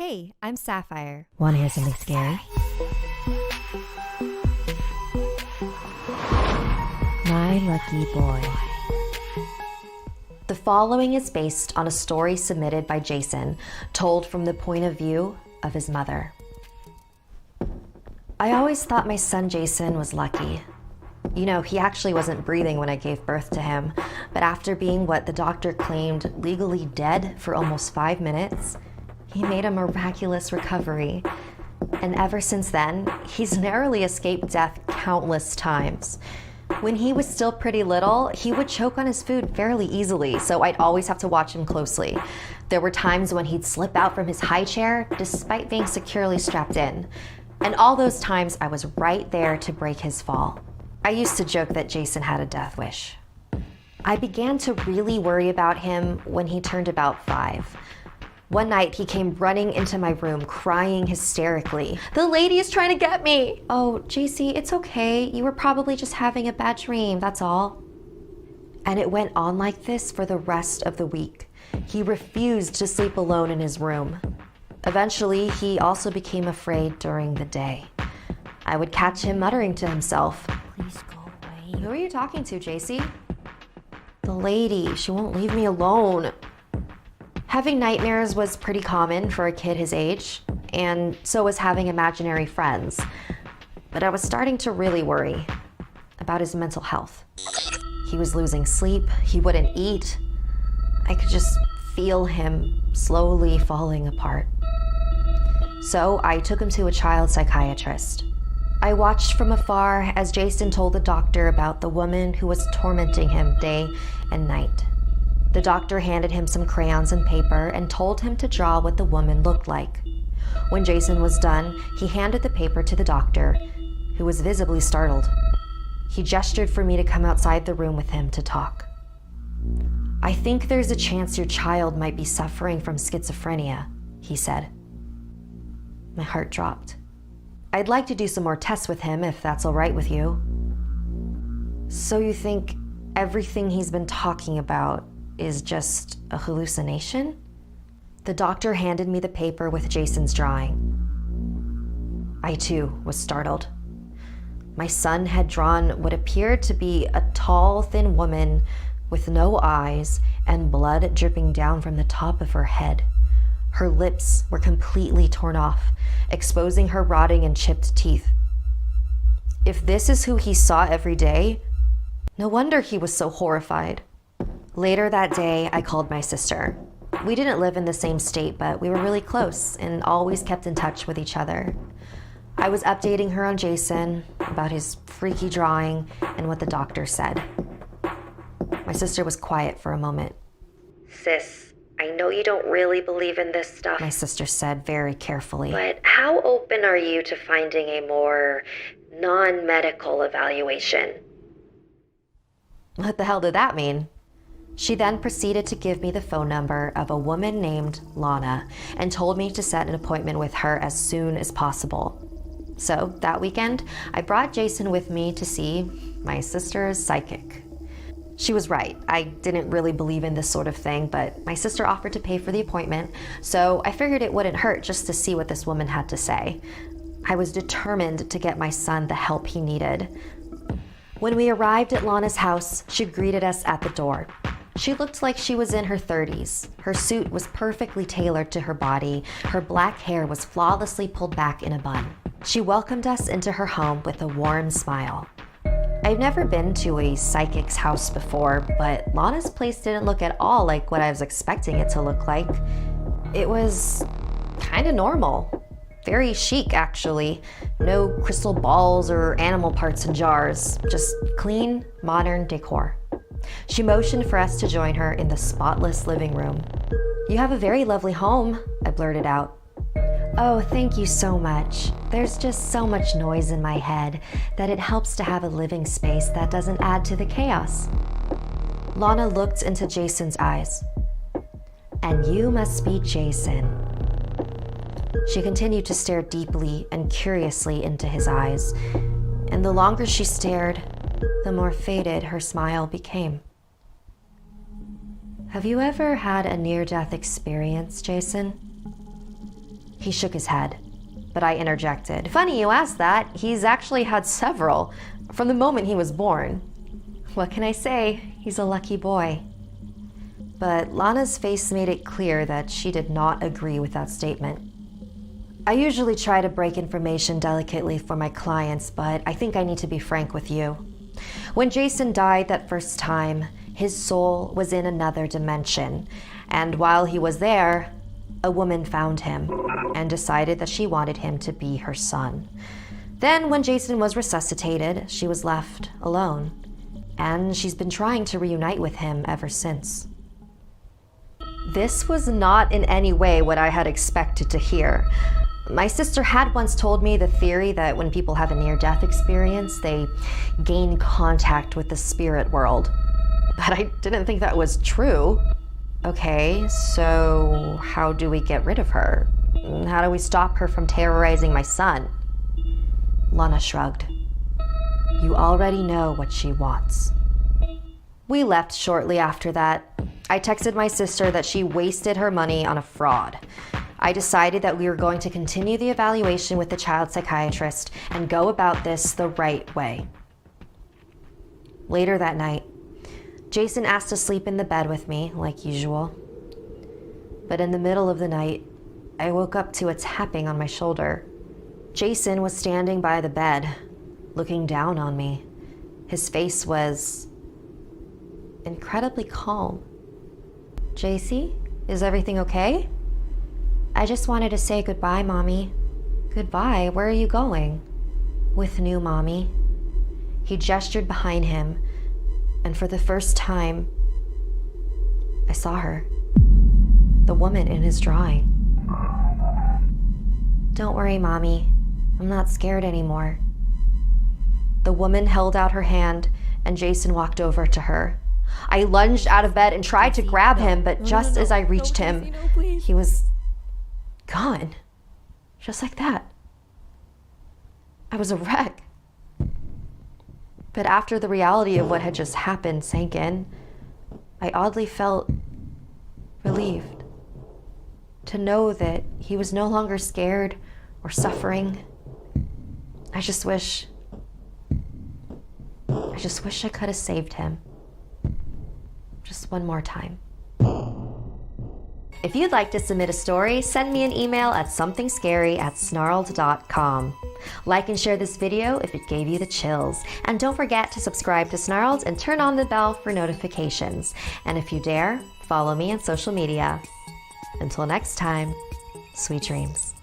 Hey, I'm Sapphire. Want to hear something scary? My lucky boy. The following is based on a story submitted by Jason, told from the point of view of his mother. I always thought my son Jason was lucky. You know, he actually wasn't breathing when I gave birth to him, but after being what the doctor claimed legally dead for almost 5 minutes, he made a miraculous recovery. And ever since then, he's narrowly escaped death countless times. When he was still pretty little, he would choke on his food fairly easily, so I'd always have to watch him closely. There were times when he'd slip out from his high chair despite being securely strapped in. And all those times, I was right there to break his fall. I used to joke that Jason had a death wish. I began to really worry about him when he turned about 5. One night, he came running into my room, crying hysterically. "The lady is trying to get me!" "Oh, JC, it's okay. You were probably just having a bad dream, that's all." And it went on like this for the rest of the week. He refused to sleep alone in his room. Eventually, he also became afraid during the day. I would catch him muttering to himself, "Please go away." "Who are you talking to, JC?" "The lady. She won't leave me alone." Having nightmares was pretty common for a kid his age, and so was having imaginary friends. But I was starting to really worry about his mental health. He was losing sleep, he wouldn't eat. I could just feel him slowly falling apart. So I took him to a child psychiatrist. I watched from afar as Jason told the doctor about the woman who was tormenting him day and night. The doctor handed him some crayons and paper and told him to draw what the woman looked like. When Jason was done, he handed the paper to the doctor, who was visibly startled. He gestured for me to come outside the room with him to talk. "I think there's a chance your child might be suffering from schizophrenia," he said. My heart dropped. "I'd like to do some more tests with him if that's all right with you." "So you think everything he's been talking about is just a hallucination?" The doctor handed me the paper with Jason's drawing. I too was startled. My son had drawn what appeared to be a tall, thin woman with no eyes and blood dripping down from the top of her head. Her lips were completely torn off, exposing her rotting and chipped teeth. If this is who he saw every day, no wonder he was so horrified. Later that day, I called my sister. We didn't live in the same state, but we were really close and always kept in touch with each other. I was updating her on Jason, about his freaky drawing, and what the doctor said. My sister was quiet for a moment. "Sis, I know you don't really believe in this stuff," my sister said very carefully. "But how open are you to finding a more non-medical evaluation?" What the hell did that mean? She then proceeded to give me the phone number of a woman named Lana and told me to set an appointment with her as soon as possible. So that weekend, I brought Jason with me to see my sister's psychic. She was right. I didn't really believe in this sort of thing, but my sister offered to pay for the appointment, so I figured it wouldn't hurt just to see what this woman had to say. I was determined to get my son the help he needed. When we arrived at Lana's house, she greeted us at the door. She looked like she was in her 30s. Her suit was perfectly tailored to her body. Her black hair was flawlessly pulled back in a bun. She welcomed us into her home with a warm smile. I've never been to a psychic's house before, but Lana's place didn't look at all like what I was expecting it to look like. It was kind of normal. Very chic, actually. No crystal balls or animal parts in jars. Just clean, modern decor. She motioned for us to join her in the spotless living room. "You have a very lovely home," I blurted out. "Oh, thank you so much. There's just so much noise in my head that it helps to have a living space that doesn't add to the chaos." Lana looked into Jason's eyes. "And you must be Jason." She continued to stare deeply and curiously into his eyes, and the longer she stared, the more faded her smile became. "Have you ever had a near-death experience, Jason?" He shook his head, but I interjected. Funny you asked that. He's actually had several, from the moment he was born. What can I say? He's a lucky boy. But Lana's face made it clear that she did not agree with that statement. I usually try to break information delicately for my clients, but I think I need to be frank with you. When Jason died that first time, his soul was in another dimension, and while he was there, a woman found him and decided that she wanted him to be her son. Then, when Jason was resuscitated, she was left alone, and she's been trying to reunite with him ever since. This was not in any way what I had expected to hear. My sister had once told me the theory that when people have a near-death experience, they gain contact with the spirit world. But I didn't think that was true. Okay, so how do we get rid of her? How do we stop her from terrorizing my son? Lana shrugged. You already know what she wants. We left shortly after that. I texted my sister that she wasted her money on a fraud. I decided that we were going to continue the evaluation with the child psychiatrist and go about this the right way. Later that night, Jason asked to sleep in the bed with me, like usual. But in the middle of the night, I woke up to a tapping on my shoulder. Jason was standing by the bed, looking down on me. His face was incredibly calm. JC, is everything okay? I just wanted to say goodbye, Mommy. Goodbye? Where are you going? With new Mommy. He gestured behind him, and for the first time, I saw her. The woman in his drawing. Don't worry, Mommy. I'm not scared anymore. The woman held out her hand, and Jason walked over to her. I lunged out of bed and tried to grab him, but just as I reached him, he was gone. Just like that. I was a wreck. But after the reality of what had just happened sank in, I oddly felt relieved to know that he was no longer scared or suffering. I just wish I could have saved him. Just one more time. If you'd like to submit a story, send me an email at somethingscary@snarled.com. Like and share this video if it gave you the chills. And don't forget to subscribe to Snarled and turn on the bell for notifications. And if you dare, follow me on social media. Until next time, sweet dreams.